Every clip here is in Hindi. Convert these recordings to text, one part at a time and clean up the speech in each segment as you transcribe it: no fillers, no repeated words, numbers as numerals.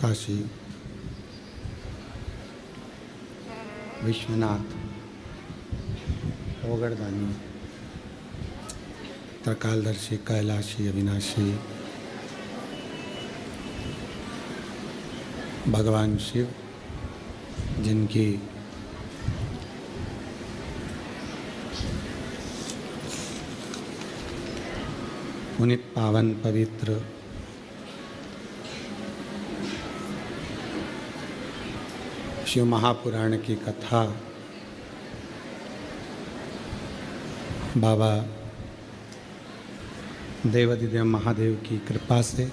काशी विश्वनाथ ओगड़दानी त्रिकालदर्शी कैलाशी अविनाशी भगवान शिव, जिनकी पुनित पावन पवित्र शिव महापुराण की कथा बाबा देवाधिदेव महादेव की कृपा से,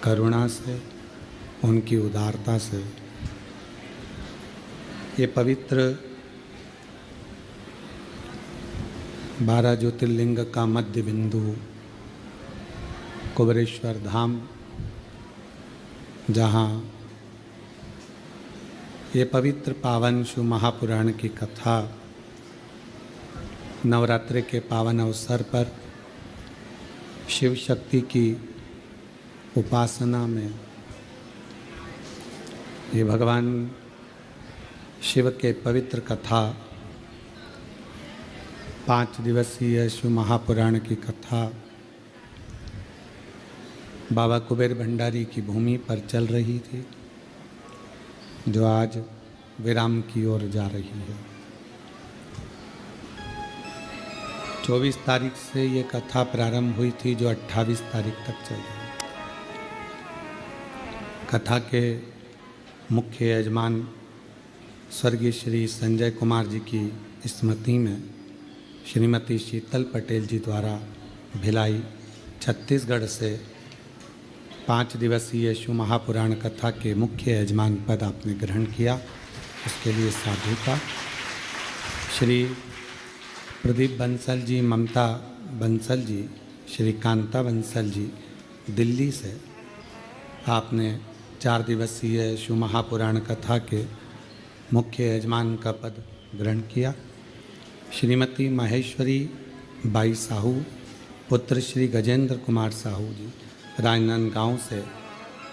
करुणा से, उनकी उदारता से ये पवित्र 12 ज्योतिर्लिंग का मध्य बिंदु कुबेरेश्वर धाम, जहाँ ये पवित्र पावन शिव महापुराण की कथा नवरात्रि के पावन अवसर पर शिव शक्ति की उपासना में ये भगवान शिव के पवित्र कथा 5 दिवसीय शिव महापुराण की कथा बाबा कुबेर भंडारी की भूमि पर चल रही थी, जो आज विराम की ओर जा रही है। 24 तारीख से ये कथा प्रारंभ हुई थी, जो 28 तारीख तक चली। कथा के मुख्य यजमान स्वर्गीय श्री संजय कुमार जी की स्मृति में श्रीमती शीतल पटेल जी द्वारा भिलाई छत्तीसगढ़ से 5 दिवसीय शिव महापुराण कथा के मुख्य यजमान पद आपने ग्रहण किया, उसके लिए साधु का। श्री प्रदीप बंसल जी, ममता बंसल जी, श्री कांता बंसल जी दिल्ली से आपने 4 दिवसीय शिव महापुराण कथा के मुख्य यजमान का पद ग्रहण किया। श्रीमती महेश्वरी बाई साहू, पुत्र श्री गजेंद्र कुमार साहू जी राजनांदगांव से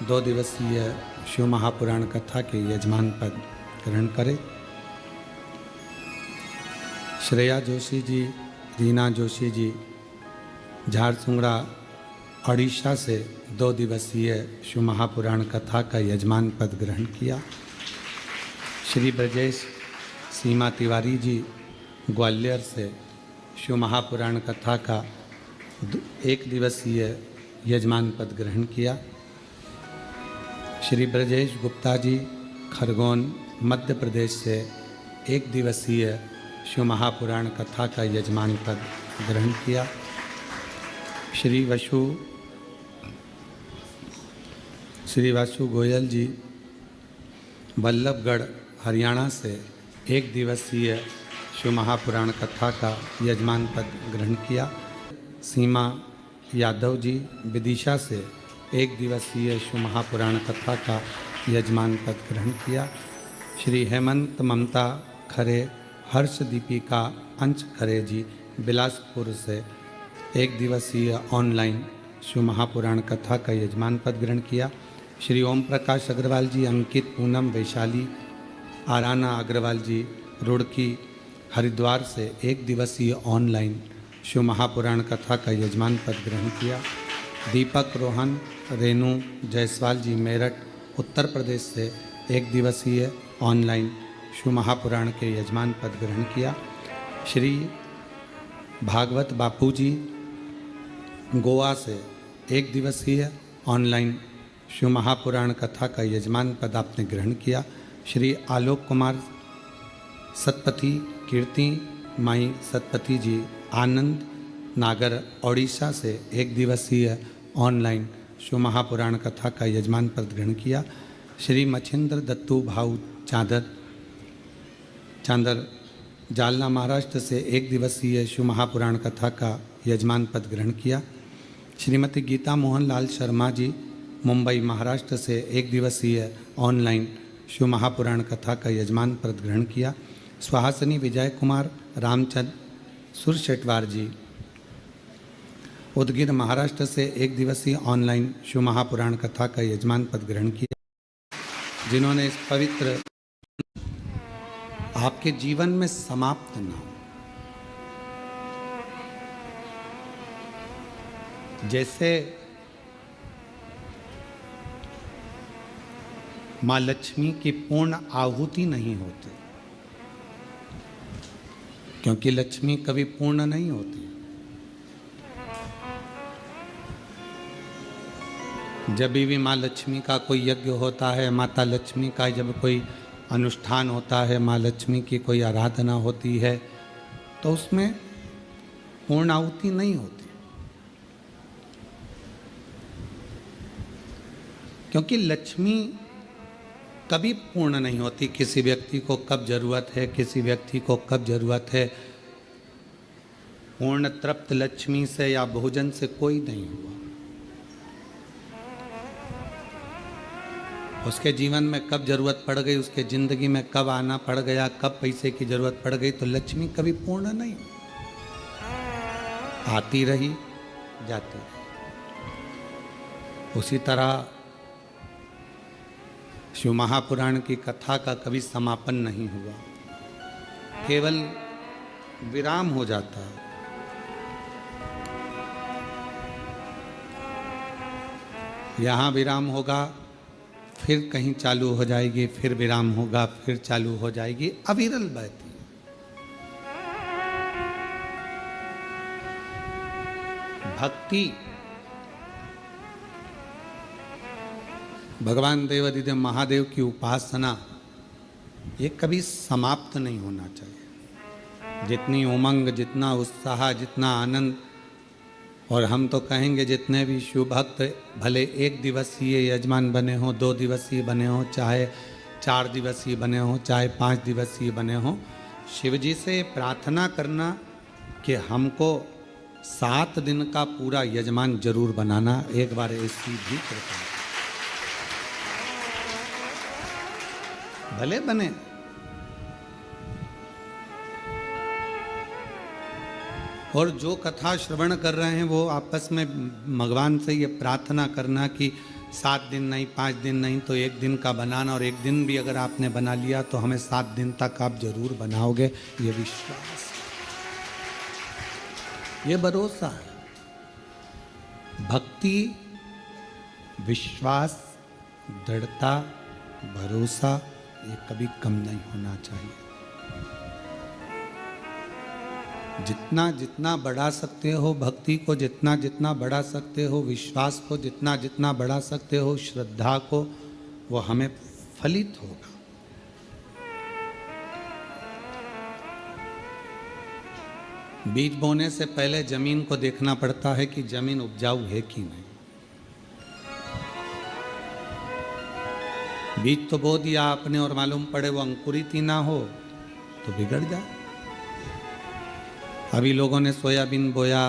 2 दिवसीय शिव महापुराण कथा के यजमान पद ग्रहण करें। श्रेया जोशी जी, रीना जोशी जी झारसुगड़ा ओडिशा से 2 दिवसीय शिव महापुराण कथा का यजमान पद ग्रहण किया। श्री ब्रजेश सीमा तिवारी जी ग्वालियर से शिव महापुराण कथा का 1 दिवसीय यजमान पद ग्रहण किया। श्री ब्रजेश गुप्ता जी खरगोन मध्य प्रदेश से 1 दिवसीय शिव महापुराण कथा का यजमान पद ग्रहण किया। श्री वासु गोयल जी बल्लभगढ़ हरियाणा से 1 दिवसीय शिव महापुराण कथा का यजमान पद ग्रहण किया। सीमा यादव जी विदिशा से 1 दिवसीय शिव महापुराण कथा का यजमान पद ग्रहण किया। श्री हेमंत ममता खरे, हर्ष दीपिका अंश खरे जी बिलासपुर से 1 दिवसीय ऑनलाइन शिव महापुराण कथा का यजमान पद ग्रहण किया। श्री ओम प्रकाश अग्रवाल जी, अंकित पूनम वैशाली, आराना अग्रवाल जी रुड़की हरिद्वार से 1 दिवसीय ऑनलाइन शिव महापुराण कथा का यजमान पद ग्रहण किया। दीपक रोहन रेणु जायसवाल जी मेरठ उत्तर प्रदेश से 1 दिवसीय ऑनलाइन शिव महापुराण के यजमान पद ग्रहण किया। श्री भागवत बापू जी गोवा से 1 दिवसीय ऑनलाइन शिव महापुराण कथा का यजमान पद आपने ग्रहण किया। श्री आलोक कुमार सतपथी कीर्ति माई सतपथी जी आनंद नागर ओडिशा से 1 दिवसीय ऑनलाइन शिव महापुराण कथा का यजमान पद ग्रहण किया। श्री मच्छिंद्र दत्तू भाऊ चांदर जालना महाराष्ट्र से 1 दिवसीय शिव महापुराण कथा का यजमान पद ग्रहण किया। श्रीमती गीता मोहन लाल शर्मा जी मुंबई महाराष्ट्र से 1 दिवसीय ऑनलाइन शिव महापुराण कथा का यजमान पद ग्रहण किया। सुहासिनी विजय कुमार रामचंद सुरशेटवार जी उदगीर महाराष्ट्र से एक दिवसीय ऑनलाइन शिव महापुराण कथा का यजमान पद ग्रहण किया, जिन्होंने इस पवित्र आपके जीवन में समाप्त न हो। जैसे मां लक्ष्मी की पूर्ण आहुति नहीं होती, क्योंकि लक्ष्मी कभी पूर्ण नहीं होती। जब भी मां लक्ष्मी का कोई यज्ञ होता है, माता लक्ष्मी का जब कोई अनुष्ठान होता है, मां लक्ष्मी की कोई आराधना होती है, तो उसमें पूर्ण आहुति नहीं होती, क्योंकि लक्ष्मी कभी पूर्ण नहीं होती। किसी व्यक्ति को कब जरूरत है, किसी व्यक्ति को कब जरूरत है, पूर्ण तृप्त लक्ष्मी से या भोजन से कोई नहीं हुआ। उसके जीवन में कब जरूरत पड़ गई, उसके जिंदगी में कब आना पड़ गया, कब पैसे की जरूरत पड़ गई, तो लक्ष्मी कभी पूर्ण नहीं, आती रही जाती रही। उसी तरह शिव महापुराण की कथा का कभी समापन नहीं हुआ, केवल विराम हो जाता है। यहाँ विराम होगा, फिर कहीं चालू हो जाएगी, फिर विराम होगा, फिर चालू हो जाएगी, अविरल बहती है। भक्ति भगवान देवाधिदेव महादेव की उपासना ये कभी समाप्त नहीं होना चाहिए। जितनी उमंग, जितना उत्साह, जितना आनंद, और हम तो कहेंगे जितने भी शिव भक्त भले एक दिवसीय यजमान बने हों, 2 दिवसीय बने हों, चाहे 4 दिवसीय बने हों, चाहे 5 दिवसीय बने हों, शिव जी से प्रार्थना करना कि हमको 7 दिन का पूरा यजमान जरूर बनाना। एक बार ऐसी भी कृपा भले बने। और जो कथा श्रवण कर रहे हैं वो आपस में भगवान से ये प्रार्थना करना कि 7 दिन नहीं, 5 दिन नहीं तो 1 दिन का बनाना, और 1 दिन भी अगर आपने बना लिया तो हमें 7 दिन तक आप जरूर बनाओगे, ये विश्वास, ये भरोसा है। भक्ति, विश्वास, दृढ़ता, भरोसा ये कभी कम नहीं होना चाहिए। जितना जितना बढ़ा सकते हो भक्ति को, जितना जितना बढ़ा सकते हो विश्वास को, जितना जितना बढ़ा सकते हो श्रद्धा को, वो हमें फलित होगा। बीज बोने से पहले जमीन को देखना पड़ता है कि जमीन उपजाऊ है कि नहीं। बीज तो बो दिया आपने और मालूम पड़े वो अंकुरित ही ना हो तो बिगड़ जाए। अभी लोगों ने सोयाबीन बोया,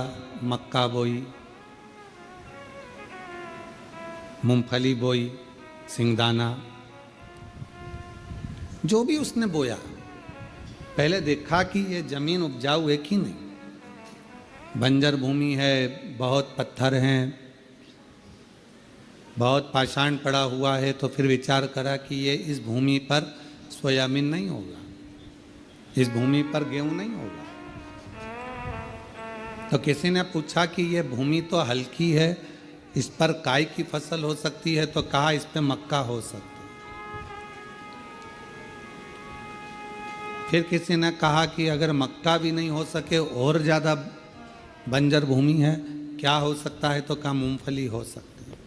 मक्का बोई, मूंगफली बोई, सिंगदाना, जो भी उसने बोया, पहले देखा कि ये जमीन उपजाऊ है कि नहीं। बंजर भूमि है, बहुत पत्थर हैं, बहुत पाषाण पड़ा हुआ है, तो फिर विचार करा कि ये इस भूमि पर सोयाबीन नहीं होगा, इस भूमि पर गेहूं नहीं होगा। तो किसी ने पूछा कि ये भूमि तो हल्की है, इस पर काय की फसल हो सकती है, तो कहा इस पे मक्का हो सकती है। फिर किसी ने कहा कि अगर मक्का भी नहीं हो सके और ज़्यादा बंजर भूमि है, क्या हो सकता है, तो कहा मूंगफली हो सकती है।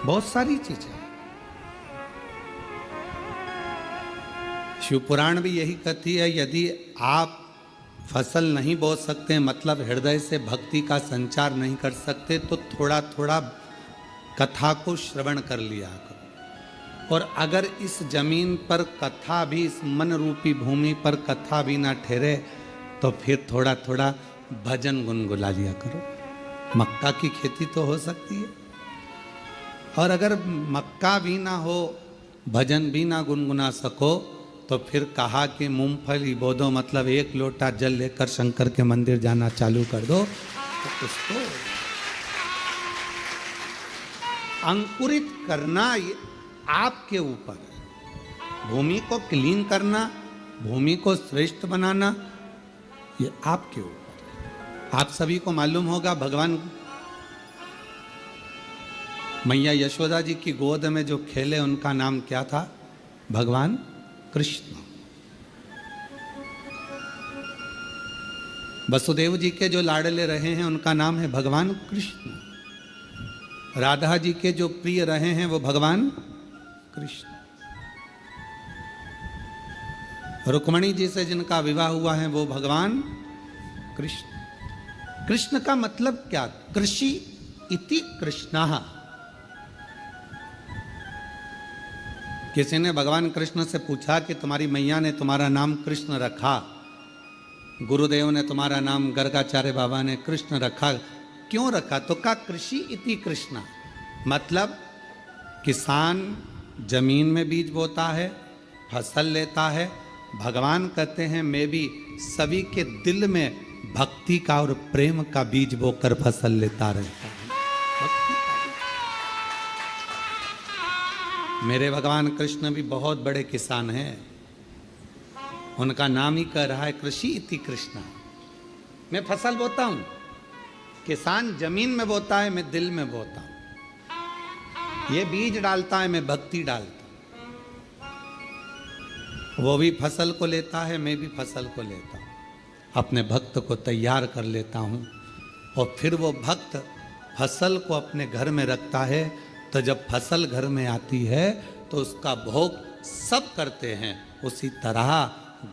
बहुत सारी चीजें। शिव पुराण भी यही कहती है, यदि आप फसल नहीं बो सकते, मतलब हृदय से भक्ति का संचार नहीं कर सकते, तो थोड़ा थोड़ा कथा को श्रवण कर लिया करो। और अगर इस जमीन पर कथा भी, इस मन रूपी भूमि पर कथा भी ना ठहरे, तो फिर थोड़ा थोड़ा भजन गुनगुला लिया करो। मक्का की खेती तो हो सकती है, और अगर मक्का भी ना हो, भजन भी ना गुनगुना सको, तो फिर कहा कि मूंगफली बो दो, मतलब एक लोटा जल लेकर शंकर के मंदिर जाना चालू कर दो। तो उसको अंकुरित करना ये आपके ऊपर है। भूमि को क्लीन करना, भूमि को श्रेष्ठ बनाना, ये आपके ऊपर है। आप सभी को मालूम होगा, भगवान मैया यशोदा जी की गोद में जो खेले उनका नाम क्या था? भगवान कृष्ण। वसुदेव जी के जो लाडले रहे हैं उनका नाम है भगवान कृष्ण। राधा जी के जो प्रिय रहे हैं वो भगवान कृष्ण। रुक्मणी जी से जिनका विवाह हुआ है वो भगवान कृष्ण। कृष्ण का मतलब क्या? कृषि इति कृष्णः। किसी ने भगवान कृष्ण से पूछा कि तुम्हारी मैया ने तुम्हारा नाम कृष्ण रखा, गुरुदेव ने तुम्हारा नाम गर्गाचार्य बाबा ने कृष्ण रखा, क्यों रखा? तो कहा कृषि इति कृष्ण, मतलब किसान जमीन में बीज बोता है, फसल लेता है। भगवान कहते हैं मैं भी सभी के दिल में भक्ति का और प्रेम का बीज बोकर फसल लेता रहता हूं। मेरे भगवान कृष्ण भी बहुत बड़े किसान हैं। उनका नाम ही कह रहा है कृषि इति कृष्ण। मैं फसल बोता हूं, किसान जमीन में बोता है, मैं दिल में बोता हूं। ये बीज डालता है, मैं भक्ति डालता हूं। वो भी फसल को लेता है, मैं भी फसल को लेता हूं। अपने भक्त को तैयार कर लेता हूं और फिर वो भक्त फसल को अपने घर में रखता है। तो जब फसल घर में आती है तो उसका भोग सब करते हैं। उसी तरह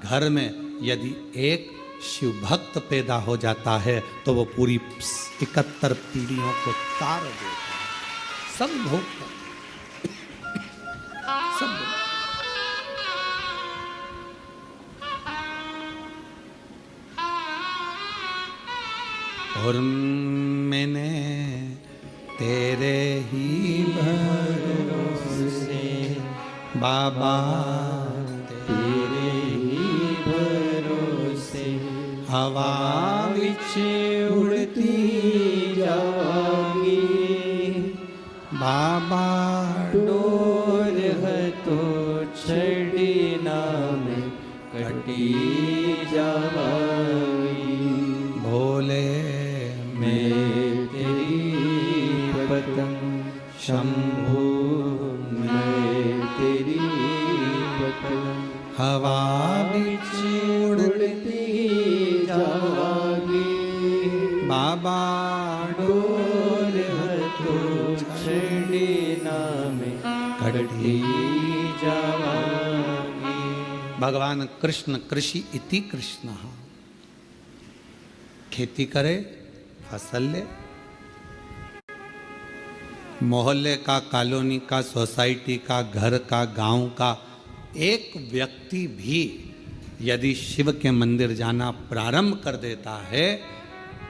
घर में यदि एक शिव भक्त पैदा हो जाता है तो वो पूरी 71 पीढ़ियों को तार देता है। सब भोग सब भोग। और मैंने तेरे ही भरोसे बाबा, तेरे ही भरोसे हवा विच उड़ती जागी। बाबा डोर है तो छड़ी नाम कटी जागी। भोले मैं तेरी पतंग शंभू, मैं तेरी पतंग हवा बिच उड़ती जागी। बाबा डोर है तो छड़ी नाम कटी जागी। भगवान कृष्ण कृषि इति कृष्ण। खेती करे, फसल ले। मोहल्ले का, कॉलोनी का, सोसाइटी का, घर का, गांव का एक व्यक्ति भी यदि शिव के मंदिर जाना प्रारंभ कर देता है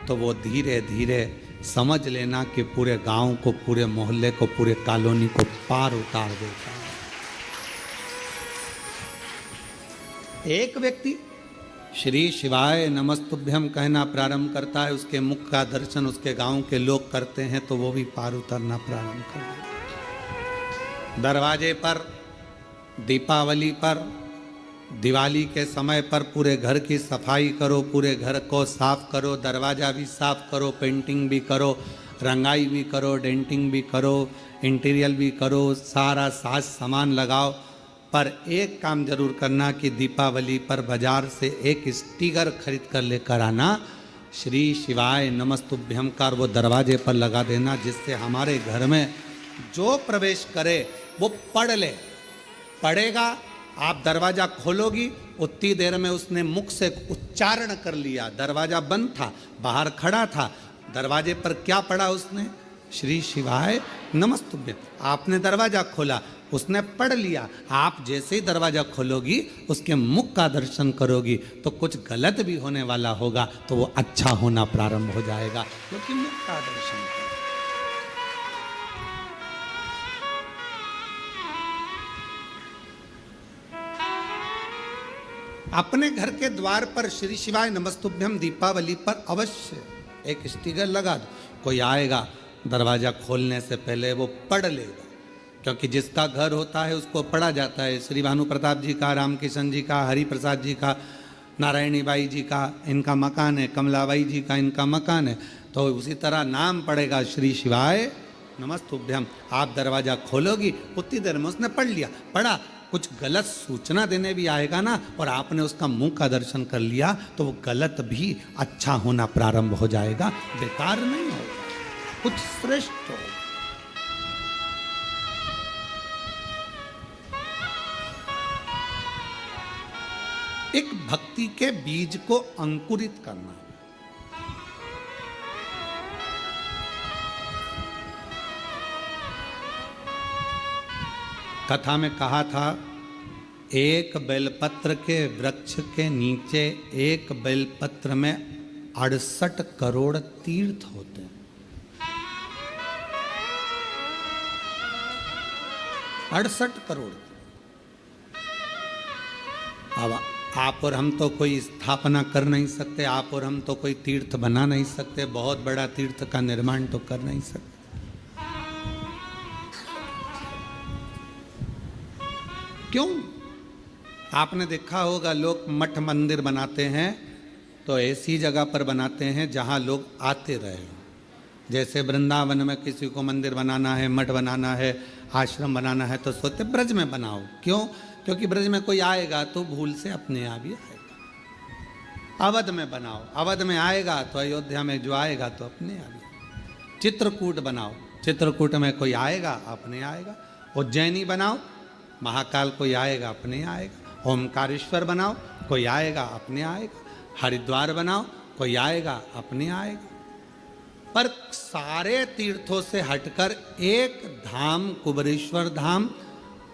तो वो धीरे धीरे समझ लेना कि पूरे गांव को, पूरे मोहल्ले को, पूरे कॉलोनी को पार उतार देता है। एक व्यक्ति श्री शिवाय नमस्तुभ्यम कहना प्रारंभ करता है, उसके मुख का दर्शन उसके गांव के लोग करते हैं तो वो भी पार उतरना प्रारंभ कर देता है। दरवाजे पर, दीपावली पर, दिवाली के समय पर पूरे घर की सफाई करो, पूरे घर को साफ करो, दरवाज़ा भी साफ करो, पेंटिंग भी करो, रंगाई भी करो, डेंटिंग भी करो, इंटीरियर भी करो, सारा साज सामान लगाओ। पर एक काम जरूर करना कि दीपावली पर बाजार से एक स्टिकर खरीद कर लेकर आना, श्री शिवाय नमस्तुभ्यम का, वो दरवाजे पर लगा देना, जिससे हमारे घर में जो प्रवेश करे वो पढ़ ले। पढ़ेगा, आप दरवाज़ा खोलोगी, उतनी देर में उसने मुख से उच्चारण कर लिया। दरवाज़ा बंद था, बाहर खड़ा था, दरवाजे पर क्या पढ़ा उसने? श्री शिवाय नमस्तुभ्यम। आपने दरवाज़ा खोला, उसने पढ़ लिया। आप जैसे ही दरवाज़ा खोलोगी, उसके मुख का दर्शन करोगी तो कुछ गलत भी होने वाला होगा तो वो अच्छा होना प्रारंभ हो जाएगा, क्योंकि मुख का दर्शन करो। अपने घर के द्वार पर श्री शिवाय नमस्तुभ्यम दीपावली पर अवश्य एक स्टिकर लगा दो। कोई आएगा दरवाजा खोलने से पहले वो पढ़ लेगा, क्योंकि जिसका घर होता है उसको पढ़ा जाता है। श्री भानु प्रताप जी का, राम किशन जी का, हरि प्रसाद जी का, नारायणी बाई जी का इनका मकान है, कमलाबाई जी का इनका मकान है, तो उसी तरह नाम पड़ेगा श्री शिवाय नमस्तुभ्यम। आप दरवाजा खोलोगी, उतनी देर में उसने पढ़ लिया, पढ़ा, कुछ गलत सूचना देने भी आएगा ना और आपने उसका मुंह का दर्शन कर लिया तो वो गलत भी अच्छा होना प्रारंभ हो जाएगा, बेकार नहीं होगा, कुछ श्रेष्ठ हो। एक भक्ति के बीज को अंकुरित करना। कथा में कहा था, एक बेलपत्र के वृक्ष के नीचे एक बेलपत्र में 68 करोड़ तीर्थ होते हैं। 68 करोड़। अब आप और हम तो कोई स्थापना कर नहीं सकते, आप और हम तो कोई तीर्थ बना नहीं सकते, बहुत बड़ा तीर्थ का निर्माण तो कर नहीं सकते। क्यों? आपने देखा होगा लोग मठ मंदिर बनाते हैं तो ऐसी जगह पर बनाते हैं जहां लोग आते रहे। जैसे वृंदावन में किसी को मंदिर बनाना है, मठ बनाना है, आश्रम बनाना है तो सोचते ब्रज में बनाओ। क्यों? क्योंकि ब्रज में कोई आएगा तो भूल से अपने आप ही आएगा। अवध में बनाओ, अवध में आएगा तो अयोध्या में जो आएगा तो अपने आप ही। चित्रकूट बनाओ, चित्रकूट में कोई आएगा अपने आएगा। उज्जैनी बनाओ, महाकाल कोई आएगा अपने आएगा। ओमकारेश्वर बनाओ, कोई आएगा अपने आएगा। हरिद्वार बनाओ, कोई आएगा अपने आएगा। पर सारे तीर्थों से हटकर एक धाम, कुबेरेश्वर धाम,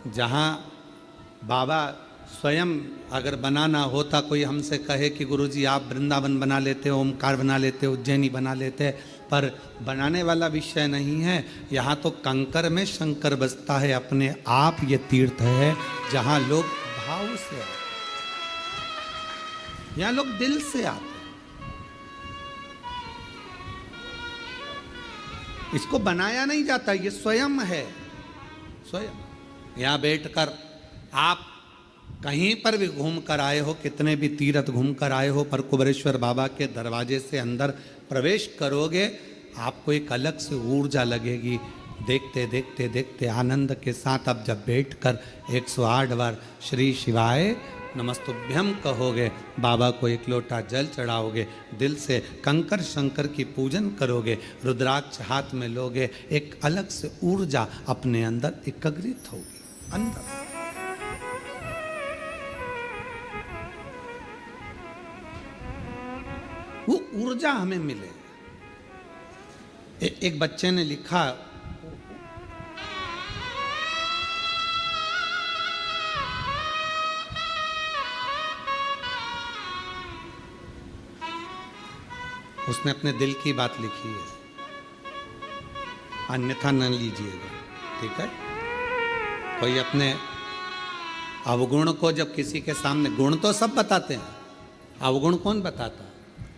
जहाँ बाबा स्वयं अगर बनाना होता, कोई हमसे कहे कि गुरुजी आप वृंदावन बना लेते, ओमकार बना लेते, उज्जैनी बना लेते, पर बनाने वाला विषय नहीं है। यहाँ तो कंकर में शंकर बसता है अपने आप। ये तीर्थ है जहाँ लोग भाव से आते, यहाँ लोग दिल से आते। इसको बनाया नहीं जाता, ये स्वयं है, स्वयं। यहाँ बैठकर आप कहीं पर भी घूम कर आए हो, कितने भी तीर्थ घूम कर आए हो, पर कुबेरेश्वर बाबा के दरवाजे से अंदर प्रवेश करोगे, आपको एक अलग से ऊर्जा लगेगी। देखते देखते देखते आनंद के साथ अब जब बैठकर 108 बार श्री शिवाय नमस्तुभ्यम कहोगे, बाबा को एक लोटा जल चढ़ाओगे, दिल से कंकर शंकर की पूजन करोगे, रुद्राक्ष हाथ में लोगे, एक अलग से ऊर्जा अपने अंदर एकत्रित होगी अंदर। वो ऊर्जा हमें मिले। एक बच्चे ने लिखा, उसने अपने दिल की बात लिखी है, अन्यथा न लीजिएगा, ठीक है। कोई अपने अवगुण को जब किसी के सामने, गुण तो सब बताते हैं, अवगुण कौन बताता है,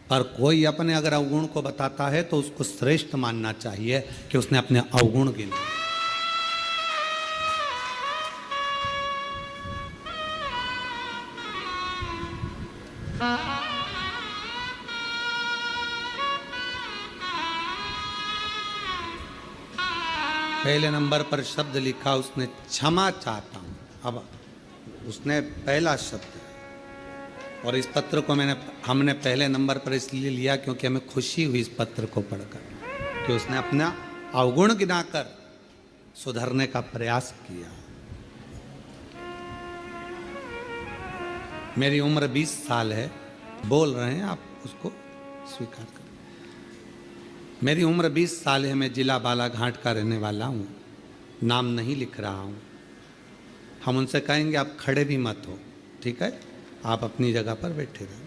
पर कोई अपने अगर अवगुण को बताता है तो उसको श्रेष्ठ मानना चाहिए कि उसने अपने अवगुण गिने। पहले नंबर पर शब्द लिखा उसने, क्षमा चाहता हूं। अब उसने पहला शब्द, और इस पत्र को हमने पहले नंबर पर इसलिए लिया क्योंकि हमें खुशी हुई इस पत्र को पढ़कर कि उसने अपना अवगुण गिनाकर सुधरने का प्रयास किया। मेरी उम्र 20 साल है, बोल रहे हैं आप उसको स्वीकार करें। मेरी उम्र 20 साल है, मैं जिला बालाघाट का रहने वाला हूँ, नाम नहीं लिख रहा हूँ। हम उनसे कहेंगे आप खड़े भी मत हो, ठीक है, आप अपनी जगह पर बैठे रहो।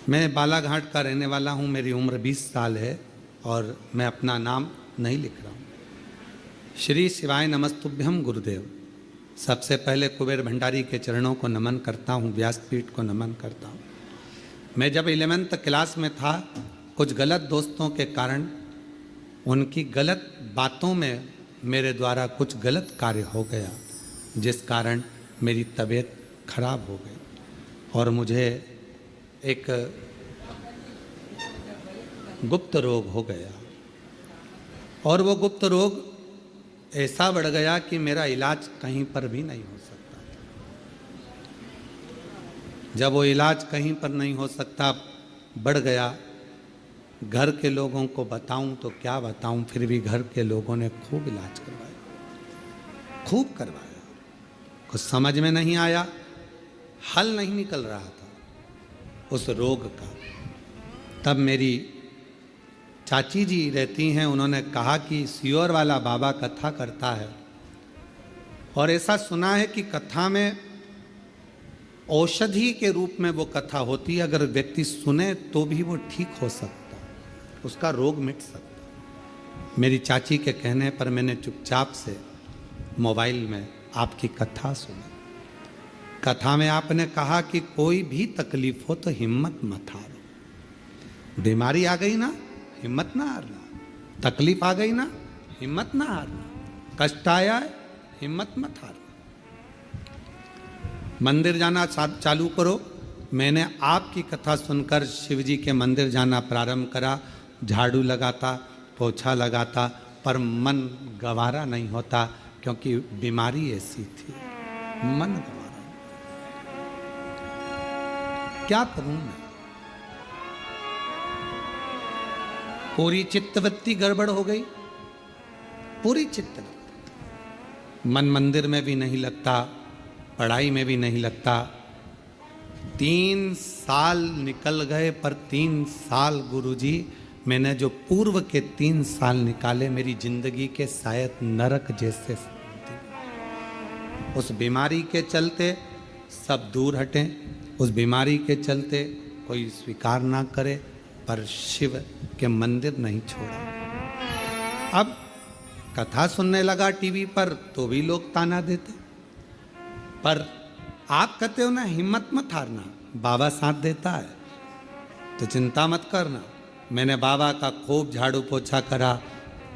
मैं बालाघाट का रहने वाला हूँ, मेरी उम्र 20 साल है और मैं अपना नाम नहीं लिख रहा हूँ। श्री शिवाय नमस्तुभ्यम गुरुदेव। सबसे पहले कुबेर भंडारी के चरणों को नमन करता हूँ, व्यासपीठ को नमन करता हूँ। मैं जब 11th क्लास में था, कुछ गलत दोस्तों के कारण उनकी गलत बातों में मेरे द्वारा कुछ गलत कार्य हो गया, जिस कारण मेरी तबीयत खराब हो गई और मुझे एक गुप्त रोग हो गया। और वो गुप्त रोग ऐसा बढ़ गया कि मेरा इलाज कहीं पर भी नहीं हो सकता। जब वो इलाज कहीं पर नहीं हो सकता, बढ़ गया, घर के लोगों को बताऊं तो क्या बताऊं, फिर भी घर के लोगों ने खूब इलाज करवाया, खूब करवाया। कुछ समझ में नहीं आया, हल नहीं निकल रहा था उस रोग का। तब मेरी चाची जी रहती हैं, उन्होंने कहा कि सियोर वाला बाबा कथा करता है और ऐसा सुना है कि कथा में औषधि के रूप में वो कथा होती है, अगर व्यक्ति सुने तो भी वो ठीक हो सकता, उसका रोग मिट सकता। मेरी चाची के कहने पर मैंने चुपचाप से मोबाइल में आपकी कथा सुनी। कथा में आपने कहा कि कोई भी तकलीफ हो तो हिम्मत मत हारो। बीमारी आ गई ना, हिम्मत ना हारना। तकलीफ आ गई ना, हिम्मत ना हारना। कष्ट आया है, हिम्मत मत हारना। मंदिर जाना चालू करो। मैंने आपकी कथा सुनकर शिव जी के मंदिर जाना प्रारंभ करा। झाड़ू लगाता, पोछा लगाता, पर मन गवारा नहीं होता, क्योंकि बीमारी ऐसी थी, मन गवारा। क्या करूं मैं? पूरी चित्तवृत्ति गड़बड़ हो गई, पूरी चित्तवृत्ति। मन मंदिर में भी नहीं लगता, पढ़ाई में भी नहीं लगता। 3 साल निकल गए, पर 3 साल गुरुजी, मैंने जो पूर्व के 3 साल निकाले, मेरी जिंदगी के शायद नरक जैसे। उस बीमारी के चलते सब दूर हटें, उस बीमारी के चलते कोई स्वीकार ना करे, पर शिव के मंदिर नहीं छोड़ा। अब कथा सुनने लगा टीवी पर तो भी लोग ताना देते, पर आप कहते हो ना हिम्मत मत हारना, बाबा साथ देता है, तो चिंता मत करना। मैंने बाबा का खूब झाड़ू पोछा करा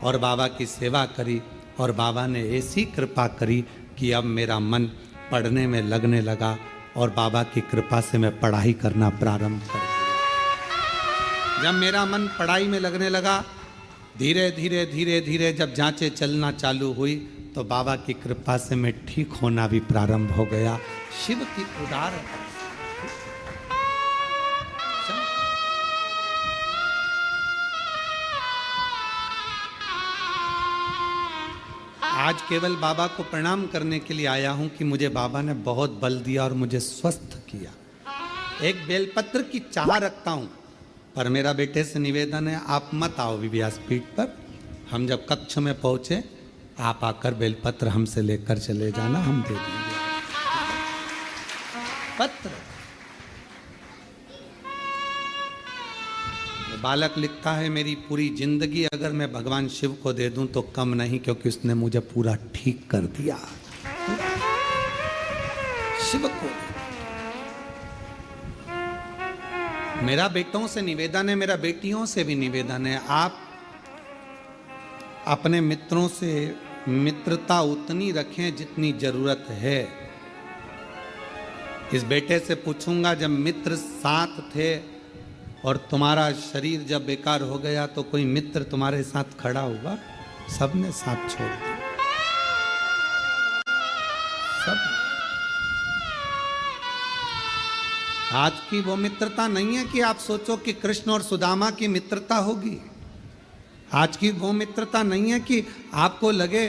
और बाबा की सेवा करी, और बाबा ने ऐसी कृपा करी कि अब मेरा मन पढ़ने में लगने लगा, और बाबा की कृपा से मैं पढ़ाई करना प्रारंभ कर दिया। जब मेरा मन पढ़ाई में लगने लगा, धीरे धीरे धीरे धीरे जब जांचें चलना चालू हुई, तो बाबा की कृपा से मैं ठीक होना भी प्रारंभ हो गया। शिव की उदार आज केवल बाबा को प्रणाम करने के लिए आया हूं कि मुझे बाबा ने बहुत बल दिया और मुझे स्वस्थ किया। एक बेलपत्र की चाह रखता हूं, पर मेरा बेटे से निवेदन है, आप मत आओ व्यासपीठ पर। हम जब कक्ष में पहुंचे, आप आकर बेलपत्र हमसे लेकर चले जाना, हम दे देंगे पत्र। बालक लिखता है, मेरी पूरी जिंदगी अगर मैं भगवान शिव को दे दूं तो कम नहीं, क्योंकि उसने मुझे पूरा ठीक कर दिया। शिव को मेरा बेटों से निवेदन है, मेरा बेटियों से भी निवेदन है, आप अपने मित्रों से मित्रता उतनी रखें जितनी जरूरत है। इस बेटे से पूछूंगा, जब मित्र साथ थे और तुम्हारा शरीर जब बेकार हो गया, तो कोई मित्र तुम्हारे साथ खड़ा हुआ? सबने साथ छोड़ दिया, सब। आज की वो मित्रता नहीं है कि आप सोचो कि कृष्ण और सुदामा की मित्रता होगी। आज की वो मित्रता नहीं है कि आपको लगे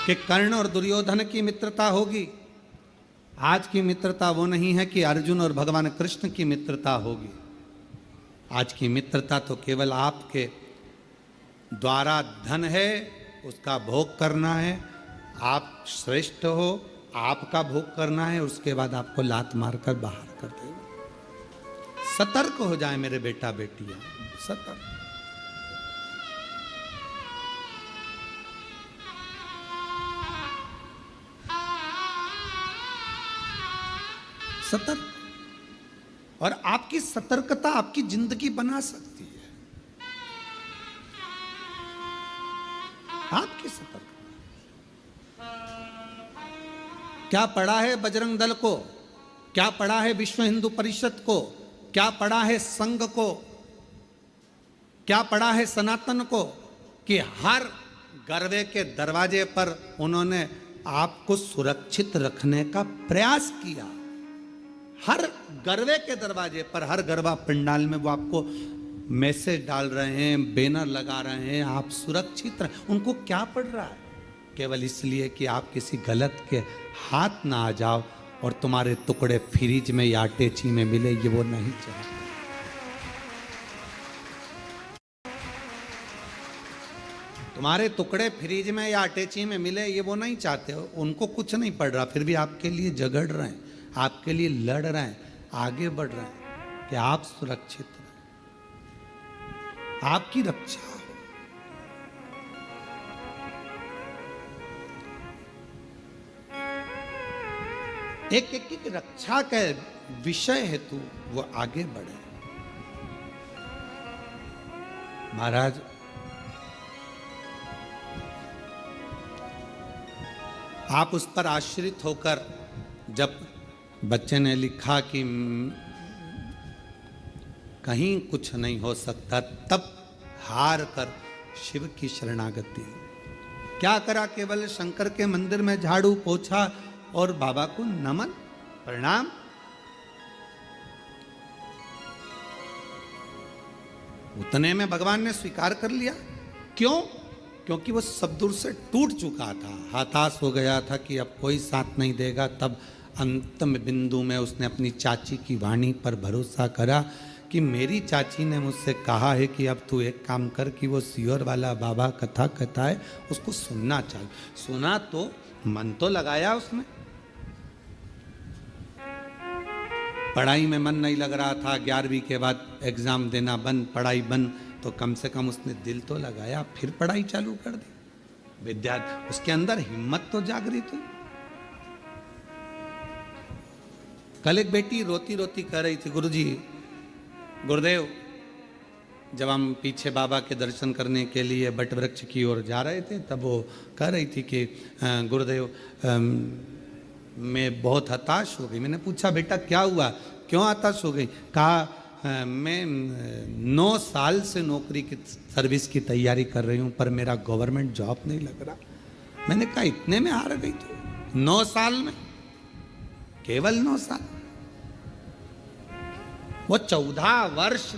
कि कर्ण और दुर्योधन की मित्रता होगी। आज की मित्रता वो नहीं है कि अर्जुन और भगवान कृष्ण की मित्रता होगी। आज की मित्रता तो केवल आपके द्वारा धन है, उसका भोग करना है, आप श्रेष्ठ हो, आपका भोग करना है, उसके बाद आपको लात मारकर बाहर कर देगा। सतर्क हो जाए मेरे बेटा बेटियां, सतर्क। सतर्क। और आपकी सतर्कता आपकी जिंदगी बना सकती है। आपकी सतर्कता। क्या पढ़ा है बजरंग दल को, क्या पढ़ा है विश्व हिंदू परिषद को, क्या पढ़ा है संघ को, क्या पढ़ा है सनातन को, कि हर गरवे के दरवाजे पर उन्होंने आपको सुरक्षित रखने का प्रयास किया। हर गरवे के दरवाजे पर, हर गरबा पंडाल में वो आपको मैसेज डाल रहे हैं, बैनर लगा रहे हैं, आप सुरक्षित रहे। उनको क्या पड़ रहा है? केवल इसलिए कि आप किसी गलत के हाथ ना आ जाओ और तुम्हारे टुकड़े फ्रिज में या अटैची में मिले, ये वो नहीं चाहते। तुम्हारे टुकड़े फ्रिज में या अटैची में मिले, ये वो नहीं चाहते हो। उनको कुछ नहीं पड़ रहा, फिर भी आपके लिए झगड़ रहे हैं, आपके लिए लड़ रहे हैं, आगे बढ़ रहे हैं कि आप सुरक्षित रहें, आपकी रक्षा हो। एक एक की रक्षा के विषय हेतु वो आगे बढ़े। महाराज, आप उस पर आश्रित होकर, जब बच्चे ने लिखा कि कहीं कुछ नहीं हो सकता, तब हार कर शिव की शरणागति। क्या करा? केवल शंकर के मंदिर में झाड़ू पोछा और बाबा को नमन प्रणाम। उतने में भगवान ने स्वीकार कर लिया। क्यों? क्योंकि वो सब दूर से टूट चुका था, हताश हो गया था कि अब कोई साथ नहीं देगा। तब अंतिम बिंदु में उसने अपनी चाची की वाणी पर भरोसा करा कि मेरी चाची ने मुझसे कहा है कि अब तू एक काम कर कि वो सियोर वाला बाबा कथा कहता है, उसको सुनना चाहिए। सुना तो मन तो लगाया उसने। पढ़ाई में मन नहीं लग रहा था, 11वीं के बाद एग्जाम देना बंद, पढ़ाई बंद, तो कम से कम उसने दिल तो लगाया, फिर पढ़ाई चालू कर दी। विद्यार्थी, उसके अंदर हिम्मत तो जागृत हुई। कल एक बेटी रोती रोती कह रही थी, गुरुजी, गुरुदेव, जब हम पीछे बाबा के दर्शन करने के लिए बट वृक्ष की ओर जा रहे थे, तब वो कह रही थी कि गुरुदेव, मैं बहुत हताश हो गई। मैंने पूछा, बेटा क्या हुआ, क्यों हताश हो गई? कहा, मैं 9 साल से नौकरी की सर्विस की तैयारी कर रही हूँ, पर मेरा गवर्नमेंट जॉब नहीं लग रहा। मैंने कहा, इतने में हार गई तू? 9 साल में, केवल 9 साल। वो 14 वर्ष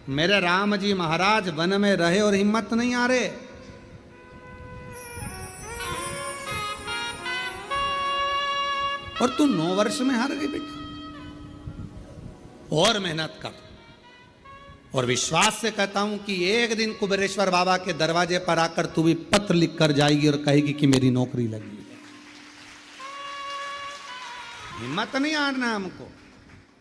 मेरे राम जी महाराज वन में रहे और हिम्मत नहीं आ रहे। और तू 9 वर्ष में हार गई बेटा। और मेहनत कर, और विश्वास से कहता हूं कि एक दिन कुबेरेश्वर बाबा के दरवाजे पर आकर तू भी पत्र लिख कर जाएगी और कहेगी कि मेरी नौकरी लगी है। हिम्मत नहीं हारना हमको।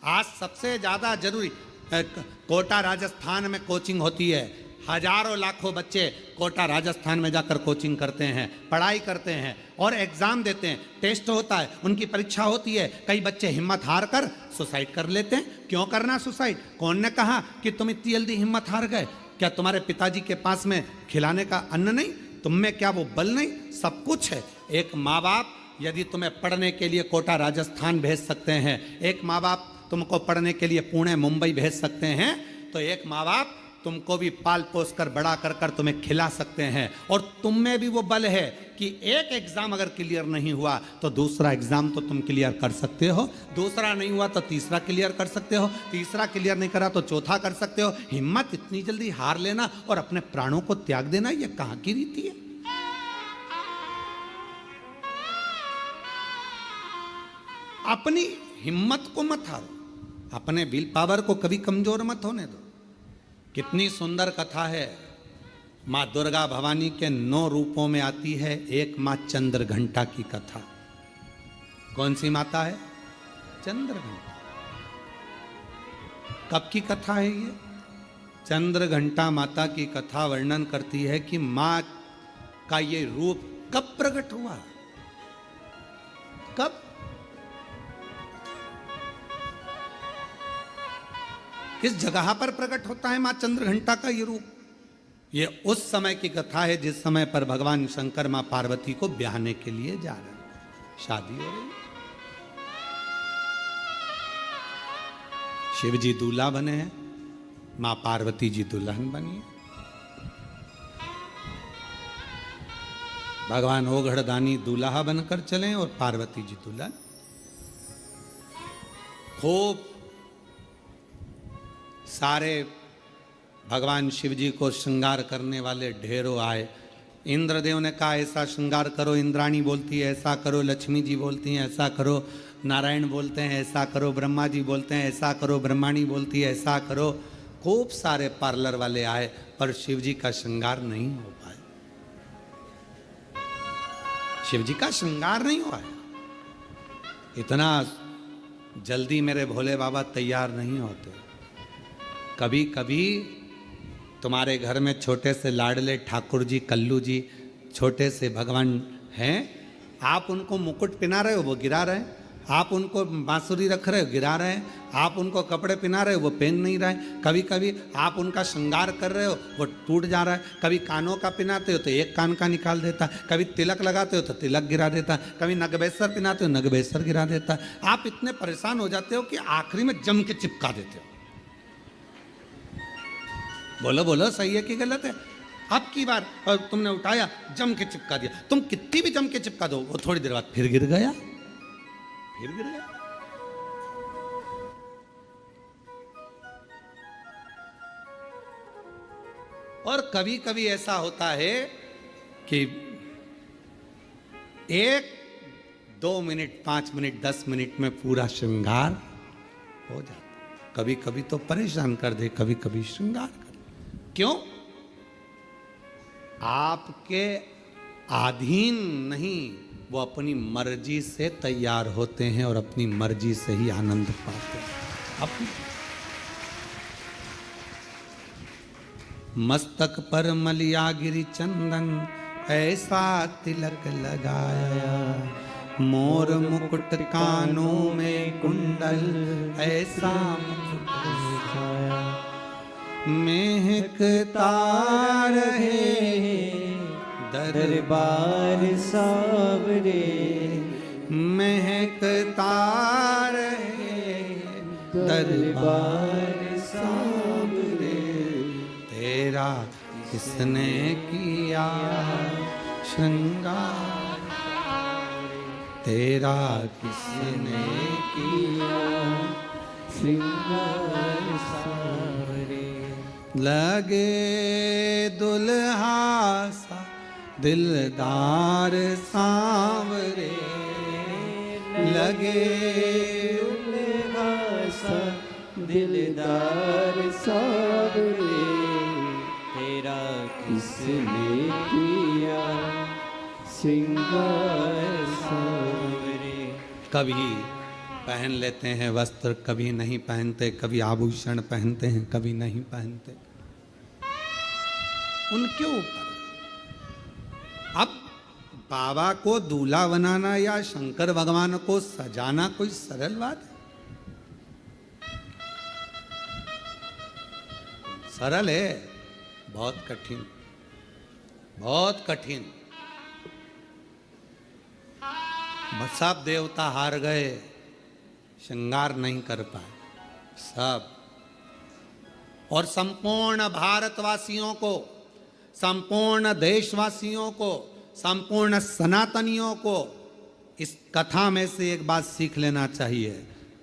आज सबसे ज्यादा जरूरी, कोटा राजस्थान में कोचिंग होती है, हजारों लाखों बच्चे कोटा राजस्थान में जाकर कोचिंग करते हैं, पढ़ाई करते हैं और एग्जाम देते हैं, टेस्ट होता है, उनकी परीक्षा होती है। कई बच्चे हिम्मत हार कर सुसाइड कर लेते हैं। क्यों करना सुसाइड? कौन ने कहा कि तुम इतनी जल्दी हिम्मत हार गए? क्या तुम्हारे पिताजी के पास में खिलाने का अन्न नहीं? तुम में क्या वो बल नहीं? सब कुछ है। एक माँ बाप यदि तुम्हें पढ़ने के लिए कोटा राजस्थान भेज सकते हैं, एक माँ बाप तुमको पढ़ने के लिए पुणे मुंबई भेज सकते हैं, तो एक माँ बाप तुमको भी पाल पोस कर बड़ा कर कर तुम्हें खिला सकते हैं। और तुम में भी वो बल है कि एक एग्जाम अगर क्लियर नहीं हुआ तो दूसरा एग्जाम तो तुम क्लियर कर सकते हो, दूसरा नहीं हुआ तो तीसरा क्लियर कर सकते हो, तीसरा क्लियर नहीं करा तो चौथा कर सकते हो। हिम्मत इतनी जल्दी हार लेना और अपने प्राणों को त्याग देना, ये कहाँ की रीति है? अपनी हिम्मत को मत हारो, अपने विल पावर को कभी कमजोर मत होने दो। कितनी सुंदर कथा है। माँ दुर्गा भवानी के 9 रूपों में आती है एक माँ चंद्र घंटा की कथा। कौन सी माता है? चंद्र घंटा। कब की कथा है ये? चंद्र घंटा माता की कथा वर्णन करती है कि माँ का ये रूप कब प्रकट हुआ। कब? किस जगह पर प्रकट होता है मां चंद्रघंटा का ये रूप? ये उस समय की कथा है जिस समय पर भगवान शंकर मां पार्वती को ब्याहने के लिए जा रहे हैं, शादी हो रही। शिव जी दूल्हा बने हैं, मां पार्वती जी दुल्हन बनी है। भगवान ओघड़दानी दूल्हा बनकर चले और पार्वती जी दुल्हन। खूब सारे भगवान शिव जी को श्रृंगार करने वाले ढेरों आए। इंद्रदेव ने कहा ऐसा श्रृंगार करो, इंद्राणी बोलती है ऐसा करो, लक्ष्मी जी बोलती हैं ऐसा करो, नारायण बोलते हैं ऐसा करो, ब्रह्मा जी बोलते हैं ऐसा करो, ब्रह्माणी बोलती है ऐसा करो। खूब सारे पार्लर वाले आए पर शिव जी का श्रृंगार नहीं हो पाया। शिव जी का श्रृंगार नहीं हुआ है। इतना जल्दी मेरे भोले बाबा तैयार नहीं होते। कभी कभी तुम्हारे घर में छोटे से लाडले ठाकुर जी, कल्लू जी, छोटे से भगवान हैं, आप उनको मुकुट पहना रहे हो वो गिरा रहे हैं, आप उनको बांसुरी रख रहे हो गिरा रहे हैं, आप उनको कपड़े पहना रहे हो वो पहन नहीं रहे। कभी कभी आप उनका श्रृंगार कर रहे हो वो टूट जा रहा है। कभी कानों का पहनाते हो तो एक कान का निकाल देता है, कभी तिलक लगाते हो तो तिलक गिरा देता है, कभी नगबेसर पहनाते हो नगबेसर गिरा देता है। आप इतने परेशान हो जाते हो कि आखिरी में जम के चिपका देते हो। बोलो बोलो सही है कि गलत है? अब की बार और तुमने उठाया जम के चिपका दिया, तुम कितनी भी जम के चिपका दो वो थोड़ी देर बाद फिर गिर गया, फिर गिर गया। और कभी कभी ऐसा होता है कि 1, 2 मिनट, 5 मिनट, 10 मिनट में पूरा श्रृंगार हो जाता। कभी कभी तो परेशान कर दे, कभी कभी श्रृंगार कर दे। क्यों? आपके अधीन नहीं, वो अपनी मर्जी से तैयार होते हैं और अपनी मर्जी से ही आनंद पाते हैं। अपनी मस्तक पर मलिया गिरी चंदन, ऐसा तिलक लगाया, मोर मुकुट कानों में कुंडल, ऐसा मुकुट लगाया, महकता रहे दरबार सावरे, महकता रहे दरबार सावरे, तेरा किसने किया श्रृंगार, तेरा किसने किया श्रृंगार सावरे। लगे दुल्हा सा दिलदार सांवरे, लगे दुल्हा सा दिलदार सावरे, तेरा किसने किया श्रृंगार सावरे। कभी पहन लेते हैं वस्त्र, कभी नहीं पहनते, कभी आभूषण पहनते हैं, कभी नहीं पहनते, उनके ऊपर। अब बाबा को दूल्हा बनाना या शंकर भगवान को सजाना कोई सरल बात है? सरल है? बहुत कठिन, बहुत कठिन। सब देवता हार गए, श्रृंगार नहीं कर पाए सब। और संपूर्ण भारतवासियों को, संपूर्ण देशवासियों को, संपूर्ण सनातनियों को इस कथा में से एक बात सीख लेना चाहिए।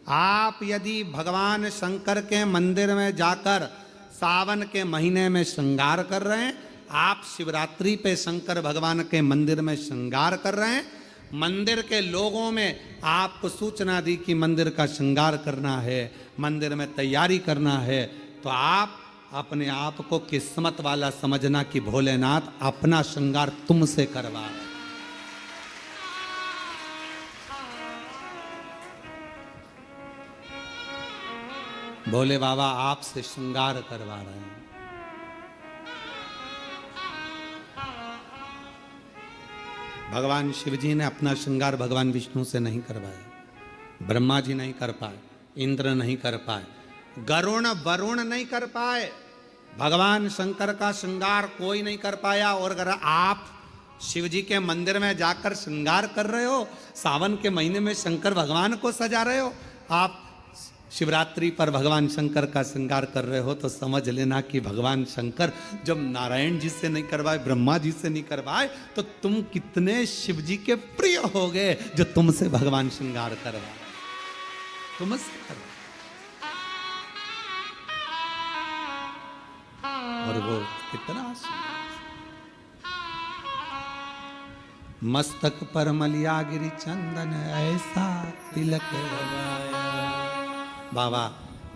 आप यदि भगवान शंकर के मंदिर में जाकर सावन के महीने में श्रृंगार कर रहे हैं, आप शिवरात्रि पे शंकर भगवान के मंदिर में श्रृंगार कर रहे हैं, मंदिर के लोगों में आपको सूचना दी कि मंदिर का श्रृंगार करना है, मंदिर में तैयारी करना है, तो आप अपने आप को किस्मत वाला समझना कि भोलेनाथ अपना श्रृंगार तुमसे करवा रहे। भोले बाबा आपसे श्रृंगार करवा रहे हैं। भगवान शिव जी ने अपना श्रृंगार भगवान विष्णु से नहीं करवाया, ब्रह्मा जी नहीं कर पाए, इंद्र नहीं कर पाए, गरुण वरुण नहीं कर पाए, भगवान शंकर का श्रृंगार कोई नहीं कर पाया। और अगर आप शिव जी के मंदिर में जाकर श्रृंगार कर रहे हो, सावन के महीने में शंकर भगवान को सजा रहे हो, आप शिवरात्रि पर भगवान शंकर का श्रृंगार कर रहे हो, तो समझ लेना कि भगवान शंकर जब नारायण जी से नहीं करवाए, ब्रह्मा जी से नहीं करवाए, तो तुम कितने शिव जी के प्रिय हो गए जो तुमसे भगवान श्रृंगार करवाए, तुमसे करवाए। और वो कितना मस्तक पर मलिया गिरी चंदन ऐसा तिलक लगाया। बाबा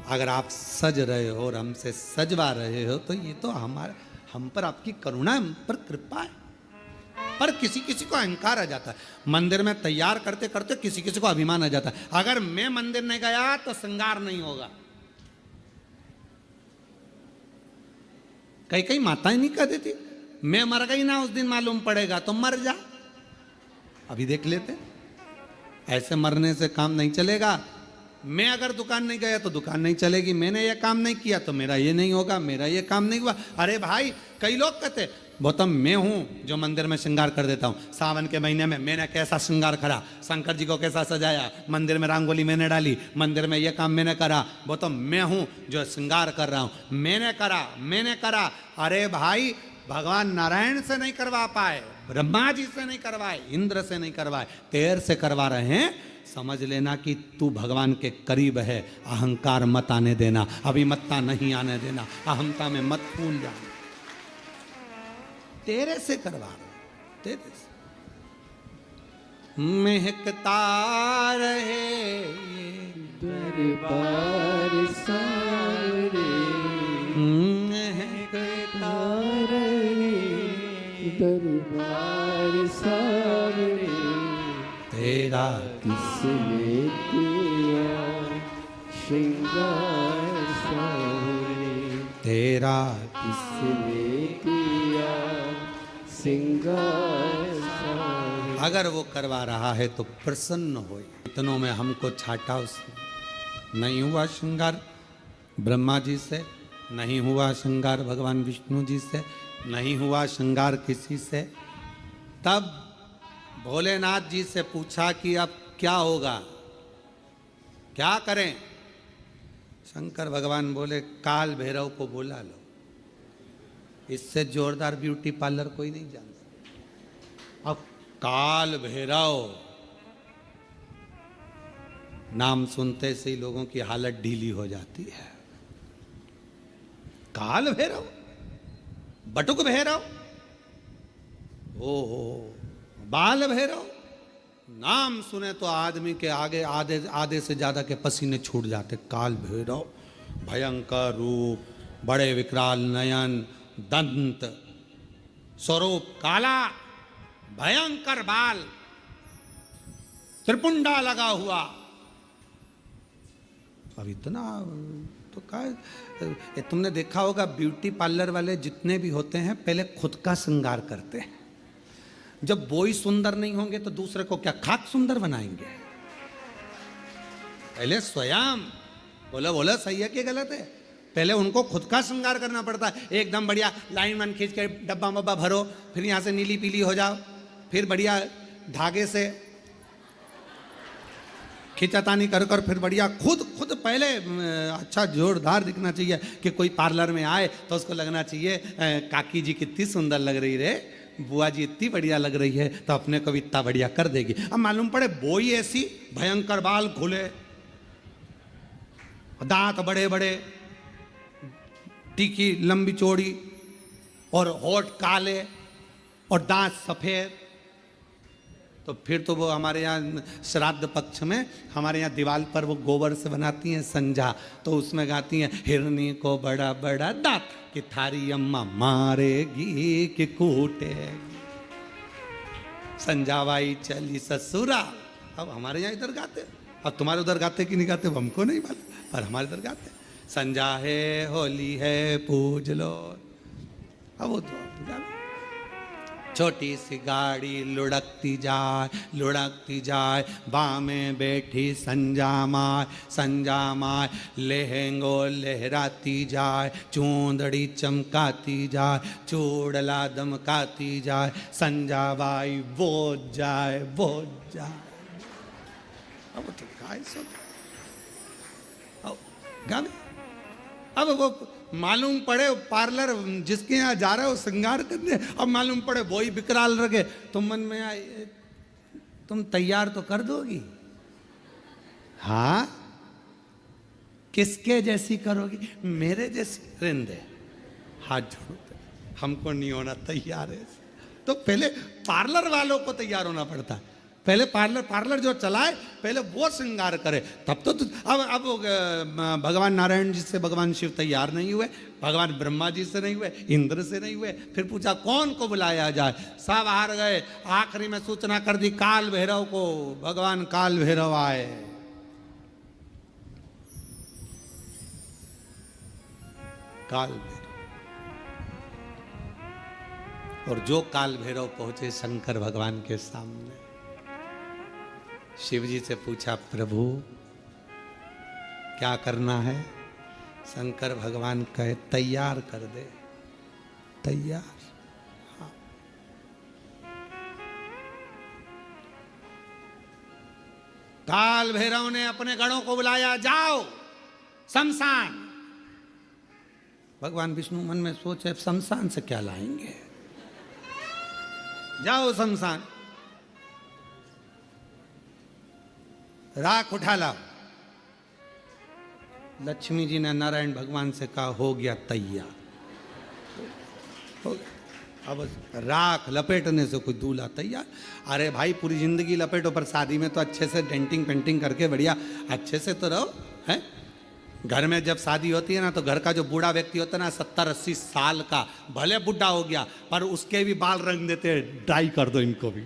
अगर आप सज रहे हो और हमसे सजवा रहे हो, तो ये तो हम पर आपकी करुणा, हम पर कृपा है। पर किसी किसी को अहंकार आ जाता है, मंदिर में तैयार करते करते किसी किसी को अभिमान आ जाता है, अगर मैं मंदिर नहीं गया तो श्रृंगार नहीं होगा। कई कई माताएं नहीं कह देती, मैं मर गई ना उस दिन मालूम पड़ेगा, तो मर जा। अभी देख लेते, ऐसे मरने से काम नहीं चलेगा। मैं अगर दुकान नहीं गया तो दुकान नहीं चलेगी, मैंने ये काम नहीं किया तो मेरा ये नहीं होगा, मेरा ये काम नहीं हुआ। अरे भाई, कई लोग कहते गौतम मैं हूं जो मंदिर में श्रृंगार कर देता हूं, सावन के महीने में मैंने कैसा श्रृंगार करा, शंकर जी को कैसा सजाया, मंदिर में रंगोली मैंने डाली, मंदिर में ये काम मैंने करा, गौतम मैं हूं जो श्रृंगार कर रहा हूं, मैंने करा। अरे भाई, भगवान नारायण से नहीं करवा पाए, ब्रह्मा जी से नहीं करवाए, इंद्र से नहीं करवाए, तेर से करवा रहे हैं। समझ लेना कि तू भगवान के करीब है, अहंकार मत आने देना, अभिमत्ता नहीं आने देना, अहमता में मत फूल जाना। तेरे से करवा रहे, तेरे से महकता रहे दरबार सारे, महकता रहे दरबार सारे, तेरा किसने किया श्रृंगार सारे, तेरा किसने किया श्रृंगार सारे। अगर वो करवा रहा है तो प्रसन्न हो। इतनों में हमको छाटा उसने, नहीं हुआ श्रृंगार ब्रह्मा जी से, नहीं हुआ श्रृंगार भगवान विष्णु जी से, नहीं हुआ श्रृंगार किसी से। तब भोलेनाथ जी से पूछा कि अब क्या होगा, क्या करें। शंकर भगवान बोले काल भैरव को बुला लो, इससे जोरदार ब्यूटी पार्लर कोई नहीं जानता। अब काल भैरव नाम सुनते से ही लोगों की हालत ढीली हो जाती है। काल भैरव, बटुक भैरव, ओहो बाल भैरव, नाम सुने तो आदमी के आगे आधे से ज्यादा के पसीने छूट जाते। काल भैरव, भयंकर रूप, बड़े विकराल नयन, दंत, स्वरूप काला, भयंकर बाल, त्रिपुंडा लगा हुआ। अब इतना तो क्या, तुमने देखा होगा ब्यूटी पार्लर वाले जितने भी होते हैं पहले खुद का श्रृंगार करते हैं। जब वो ही सुंदर नहीं होंगे तो दूसरे को क्या खाक सुंदर बनाएंगे। पहले स्वयं बोला सही है कि गलत है, पहले उनको खुद का श्रृंगार करना पड़ता है। एकदम बढ़िया लाइन वन खींच के डब्बा मब्बा भरो, फिर यहाँ से नीली पीली हो जाओ, फिर बढ़िया धागे से खिंचातानी कर फिर बढ़िया खुद पहले अच्छा जोरदार दिखना चाहिए कि कोई पार्लर में आए तो उसको लगना चाहिए काकी जी कितनी सुंदर लग रही रे, बुआ जी इतनी बढ़िया लग रही है, तो अपने को भी इतना बढ़िया कर देगी। अब मालूम पड़े बोई ऐसी, भयंकर बाल खुले, दांत बड़े बड़े, टीकी लंबी चौड़ी, और होठ काले और दांत सफेद, तो फिर तो वो हमारे यहाँ श्राद्ध पक्ष में हमारे यहाँ दीवार पर वो गोबर से बनाती हैं संजा, तो उसमें गाती हैं हिरनी को बड़ा बड़ा दांत कि थारी अम्मा मारेगी कि कूटेगी, संजावाई चली ससुरा। अब हमारे यहाँ इधर गाते, अब तुम्हारे उधर गाते कि नहीं गाते वो हमको नहीं मालूम, पर हमारे इधर गाते संजा है होली है पूज लो। अब वो तो छोटी सी गाड़ी लुढ़कती जाए, बामे बैठी संजा माय लहंगो लहराती जाए, चूंदड़ी चमकाती जाए, चूड़ला दमकाती जाए, संजा बाई बोझ जाए। अब तो गाय सब गाने, अब वो मालूम पड़े पार्लर जिसके यहाँ जा रहे हो श्रृंगार करने, अब मालूम पड़े वो ही विकराल रखे, तो मन में आए तुम तैयार तो कर दोगी? हाँ, किसके जैसी करोगी? मेरे जैसी? रिंदे हाथ जोड़ो, हमको नहीं होना तैयार है। तो पहले पार्लर वालों को तैयार होना पड़ता है, पहले पार्लर जो चलाए पहले वो श्रृंगार करे, तब तो अब भगवान नारायण जी से भगवान शिव तैयार नहीं हुए, भगवान ब्रह्मा जी से नहीं हुए, इंद्र से नहीं हुए, फिर पूछा कौन को बुलाया जाए, सब हार गए। आखिरी में सूचना कर दी काल भैरव को, भगवान काल भैरव आए। काल भैरव, और जो काल भैरव पहुंचे शंकर भगवान के सामने, शिव जी से पूछा प्रभु क्या करना है? शंकर भगवान कहे तैयार कर दे। तैयार? हाँ। काल भैरव ने अपने गणों को बुलाया, जाओ शमशान। भगवान विष्णु मन में सोचे शमशान से क्या लाएंगे, जाओ शमशान, राख उठा लाओ। लक्ष्मी जी ने नारायण भगवान से कहा हो गया तैयार, हो गया। अब राख लपेटने से कोई दूल्हा तैयार। अरे भाई पूरी जिंदगी लपेटो, पर शादी में तो अच्छे से डेंटिंग पेंटिंग करके बढ़िया अच्छे से तो रहो, हैं? घर में जब शादी होती है ना, तो घर का जो बूढ़ा व्यक्ति होता है ना, 70-80 साल का, भले बुढ़ा हो गया पर उसके भी बाल रंग देते हैं, डाई कर दो इनको भी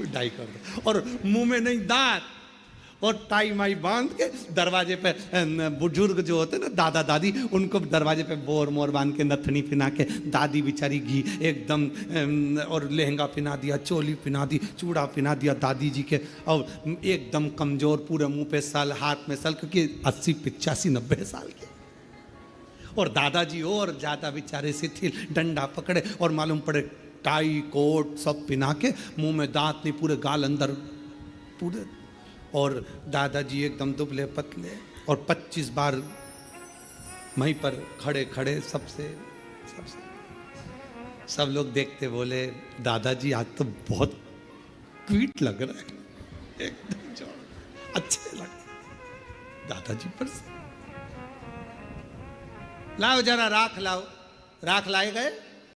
डाई कर दो, और मुंह में नहीं दांत, और टाई माई बांध के दरवाजे पे बुजुर्ग जो होते हैं ना, दादा दादी, उनको दरवाजे पे बोर मोर बांध के नथनी पिना के, दादी बेचारी घी एकदम, और लहंगा पिना दिया, चोली पिना दी, चूड़ा पिना दिया दादी जी के, और एकदम कमजोर, पूरे मुंह पे सल, हाथ में सल, क्योंकि 80, 85, 90 साल के, और दादाजी और ज्यादा बेचारे शिथिल, डंडा पकड़े, और मालूम पड़े टाई कोट सब पिना के, मुंह में दांत नहीं, पूरे गाल अंदर पूरे, और दादाजी एकदम दुबले पतले, और 25 बार वहीं पर खड़े खड़े सबसे सब लोग देखते बोले दादाजी आज तो बहुत क्यूट लग रहा है, एकदम जो अच्छे लग दादाजी पर से। लाओ जरा राख लाओ, राख लाए गए,